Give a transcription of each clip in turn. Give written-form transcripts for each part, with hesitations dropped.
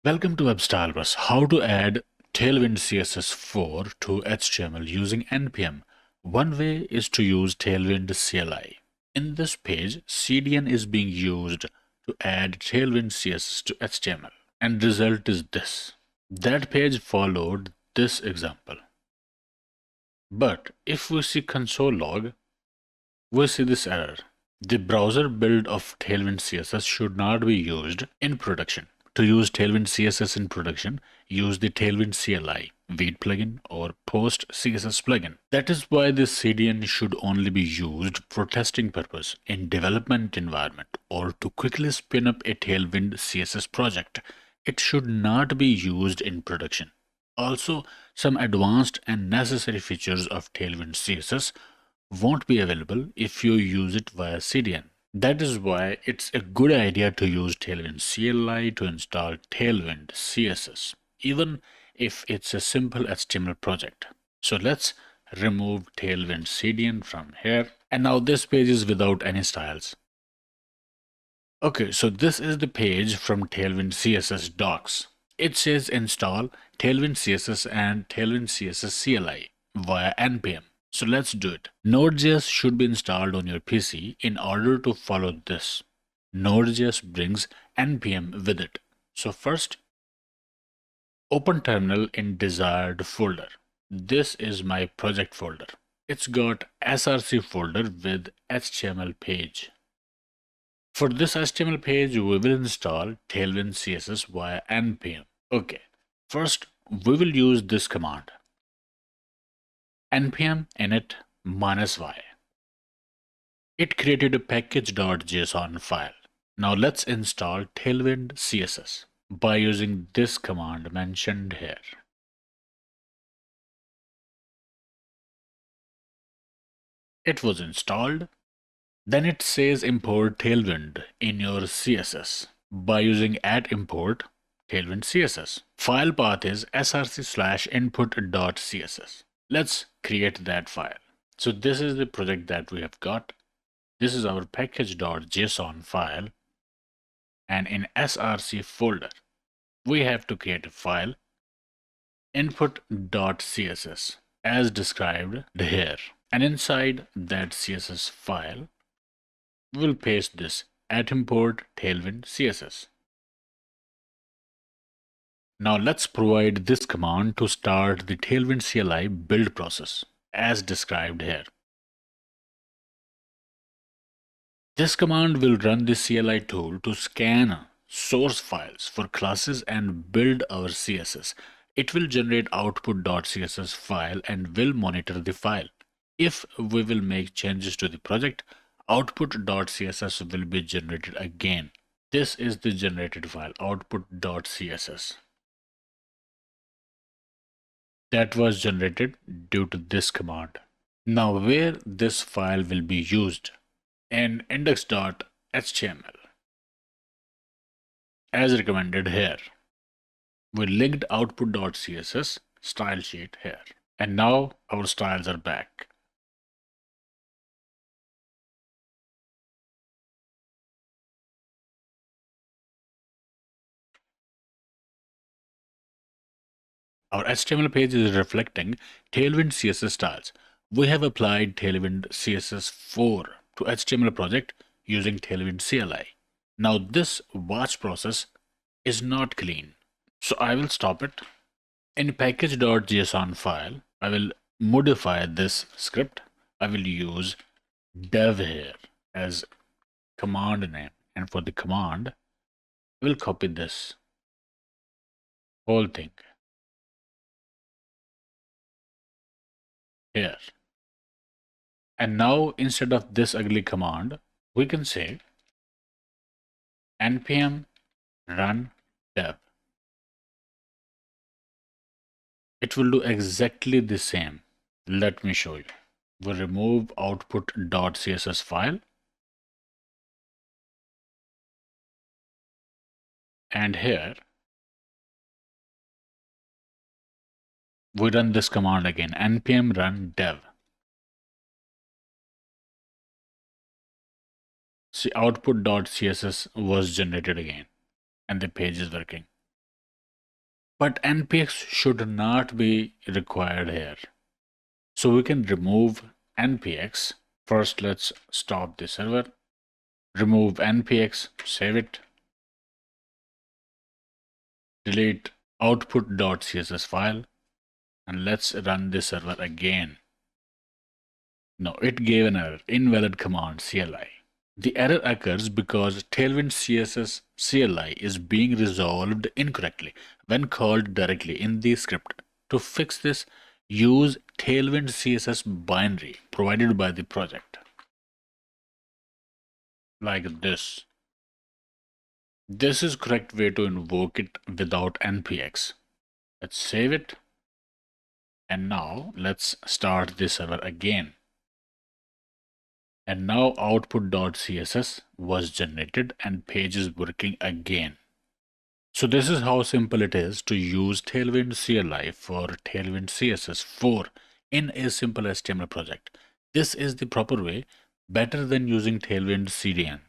Welcome to WebStylebus. How to add Tailwind CSS 4 to HTML using NPM. One way is to use Tailwind CLI. In this page, CDN is being used to add Tailwind CSS to HTML. And result is this. That page followed this example. But if we see console log, we see this error. The browser build of Tailwind CSS should not be used in production. To use Tailwind CSS in production, use the Tailwind CLI, Vite plugin or PostCSS plugin. That is why this CDN should only be used for testing purpose in development environment or to quickly spin up a Tailwind CSS project. It should not be used in production. Also, some advanced and necessary features of Tailwind CSS won't be available if you use it via CDN. That is why it's a good idea to use Tailwind CLI to install Tailwind CSS, even if it's a simple HTML project. So let's remove Tailwind CDN from here. And now this page is without any styles. Okay, so this is the page from Tailwind CSS Docs. It says install Tailwind CSS and Tailwind CSS CLI via NPM. So let's do it. Node.js should be installed on your PC in order to follow this. Node.js brings NPM with it. So first, open terminal in desired folder. This is my project folder. It's got src folder with HTML page. For this HTML page, we will install Tailwind CSS via NPM. Okay, first we will use this command. npm init -y. It created a package.json file. Now let's install Tailwind CSS by using this command mentioned here. It was installed. Then it says import Tailwind in your CSS by using @import Tailwind CSS. File path is src/input.css. Let's create that file. So this is the project that we have got. This is our package.json file. And in src folder, we have to create a file input.css as described here. And inside that CSS file, we'll paste this @import Tailwind CSS. Now let's provide this command to start the Tailwind CLI build process as described here. This command will run the CLI tool to scan source files for classes and build our CSS. It will generate output.css file and will monitor the file. If we will make changes to the project, output.css will be generated again. This is the generated file, output.css. That was generated due to this command. Now where this file will be used in index.html as recommended here. We linked output.css style sheet here. And now our styles are back. Our HTML page is reflecting Tailwind CSS styles. We have applied Tailwind CSS 4 to HTML project using Tailwind CLI. Now this watch process is not clean. So I will stop it. In package.json file, I will modify this script. I will use dev here as command name. And for the command, I will copy this whole thing here. And now instead of this ugly command, we can say npm run dev. It will do exactly the same. Let me show you. We remove output.css file. And here, we run this command again, npm run dev. See, output.css was generated again, and the page is working. But npx should not be required here. So we can remove npx. First, let's stop the server, remove npx, save it, delete output.css file, and let's run the server again. No, it gave an error, invalid command CLI. The error occurs because Tailwind CSS CLI is being resolved incorrectly when called directly in the script. To fix this, use Tailwind CSS binary provided by the project. Like this. This is correct way to invoke it without npx. Let's save it. And now let's start the server again. And now output.css was generated and page is working again. So this is how simple it is to use Tailwind CLI for Tailwind CSS 4 in a simple HTML project. This is the proper way, better than using Tailwind CDN.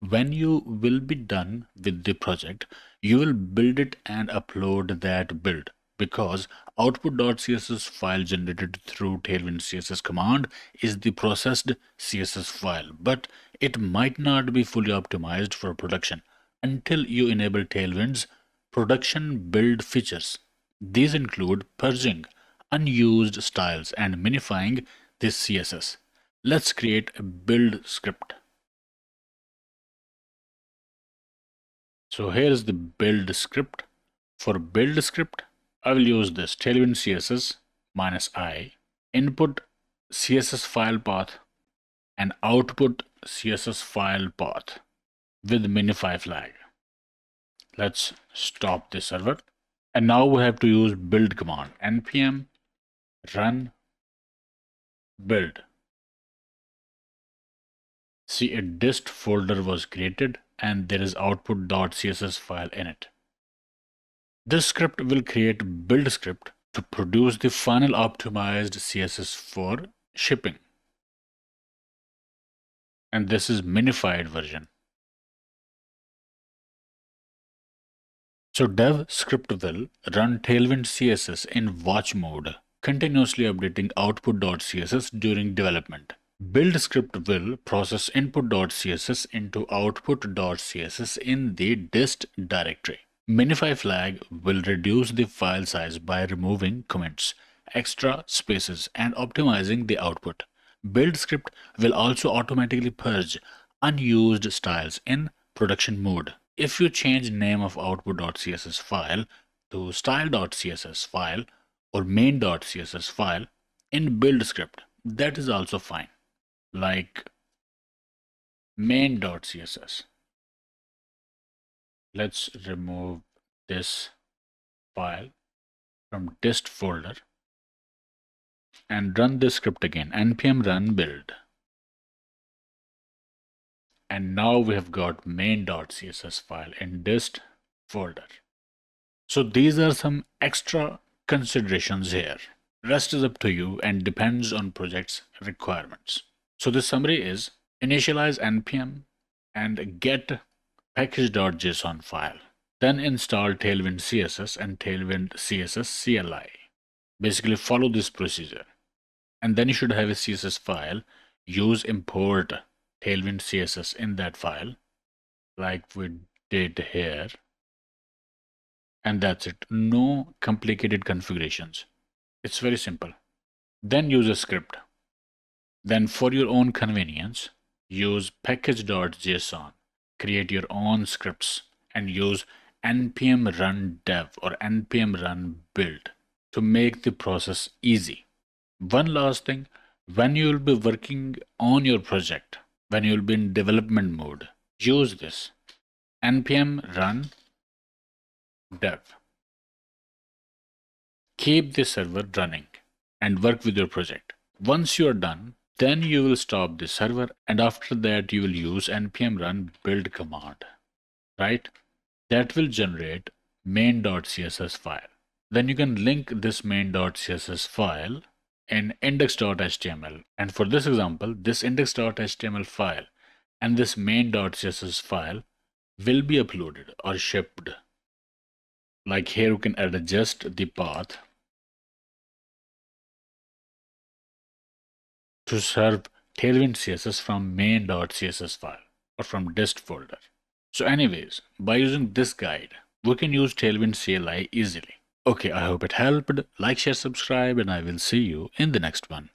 When you will be done with the project, you will build it and upload that build, because output.css file generated through Tailwind CSS command is the processed CSS file, but it might not be fully optimized for production until you enable Tailwind's production build features. These include purging unused styles and minifying this CSS. Let's create a build script. So here is the build script. For build script, I will use this Tailwind CSS -i, input CSS file path and output CSS file path with minify flag. Let's stop the server. And now we have to use build command, npm run build. See, a dist folder was created and there is output.css file in it. This script will create build script to produce the final optimized CSS for shipping. And this is minified version. So dev script will run Tailwind CSS in watch mode, continuously updating output.css during development. Build script will process input.css into output.css in the dist directory. Minify flag will reduce the file size by removing comments, extra spaces, and optimizing the output. Build script will also automatically purge unused styles in production mode. If you change name of output.css file to style.css file or main.css file in build script, that is also fine, like main.css. Let's remove this file from dist folder and run this script again, npm run build. And now we have got main.css file in dist folder. So these are some extra considerations here. Rest is up to you and depends on project's requirements. So the summary is initialize npm and get package.json file. Then install Tailwind CSS and Tailwind CSS CLI. Basically follow this procedure. And then you should have a CSS file. Use import Tailwind CSS in that file, like we did here. And that's it. No complicated configurations. It's very simple. Then use a script. Then for your own convenience, use package.json. Create your own scripts and use npm run dev or npm run build to make the process easy. One last thing, when you will be working on your project, when you will be in development mode, use this npm run dev. Keep the server running and work with your project. Once you are done, then you will stop the server, and after that you will use npm run build command, right? That will generate main.css file. Then you can link this main.css file in index.html. And for this example, this index.html file and this main.css file will be uploaded or shipped Like here, you can adjust the path to serve Tailwind CSS from main.css file or from dist folder. So anyways, by using this guide, we can use Tailwind CLI easily. Okay, I hope it helped. Like, share, subscribe, and I will see you in the next one.